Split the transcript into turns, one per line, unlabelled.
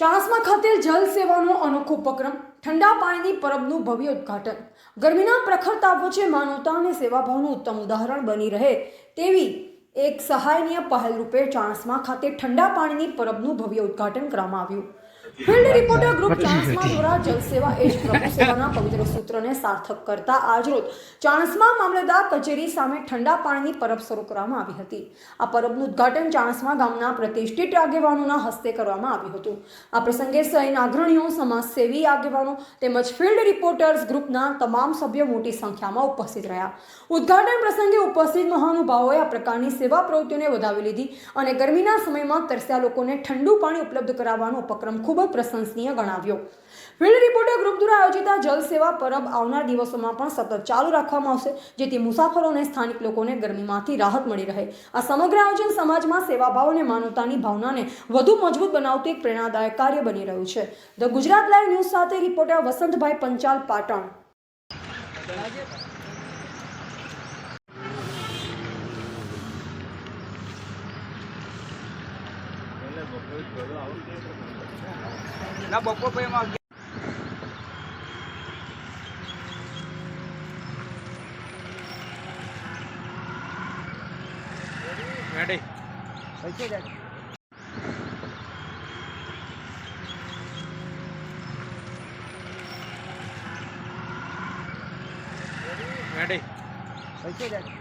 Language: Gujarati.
ચાણસ્મા ખાતે જલ સેવાનો અનોખો ઉપક્રમ, ઠંડા પાણીની પરબનું ભવ્ય ઉદ્ઘાટન. ગરમીના પ્રખર તાપ વચ્ચે માનવતા અને સેવાભાવનું ઉત્તમ ઉદાહરણ બની રહે તેવી એક સહાયનીય પહેલ રૂપે ચાણસ્મા ખાતે ઠંડા પાણીની પરબનું ભવ્ય ઉદ્ઘાટન કરવામાં આવ્યું. ફિલ્ડ રિપોર્ટર ગ્રુપ ચાણસ્મા દ્વારા જલ સેવા એ જ પ્રભુ સેવાના પવિત્ર સૂત્રને સાર્થક કરતા આજરોજ ચાણસ્મા મામલતદાર કચેરી સામે ઠંડા પાણીની પરબ શરૂ કરવામાં આવી હતી. આ પરબનું ઉદ્ઘાટન ચાણસ્મા ગામના પ્રતિષ્ઠિત આગેવાનોના હસ્તે કરવામાં આવ્યું હતું. આ પ્રસંગે સહિતના અગ્રણીઓ, સમાજસેવી આગેવાનો તેમજ ફિલ્ડ રિપોર્ટર્સ ગ્રુપના તમામ સભ્યો મોટી સંખ્યામાં ઉપસ્થિત રહ્યા. ઉદ્ઘાટન પ્રસંગે ઉપસ્થિત મહાનુભાવોએ આ પ્રકારની સેવા પ્રવૃત્તિઓને વધાવી લીધી અને ગરમીના સમયમાં તરસ્યા લોકોને ઠંડુ પાણી ઉપલબ્ધ કરાવવાનો ઉપક્રમ ખૂબ જ પ્રશંસનીય ગણાવ્યો. ફિલ્ડ રિપોર્ટર ગ્રુપ દ્વારા આયોજિત આ જલ સેવા પરબ આવનાર દિવસોમાં પણ સતત ચાલુ રાખવામાં આવશે, જેથી મુસાફરો અને સ્થાનિક લોકોને ગરમીમાંથી રાહત મળી રહે. આ સમગ્ર આયોજન સમાજમાં સેવાભાવ અને માનવતાની ભાવનાને વધુ મજબૂત બનાવતું એક પ્રેરણાદાયક કાર્ય બની રહ્યું છે. ધ ગુજરાત લાઈવ ન્યૂઝ સાથે રિપોર્ટર વસંતભાઈ પંચાલ, પાટણ.
ના બપોર પછી માં રેડી પૈસે જાય રેડી પૈસે જાય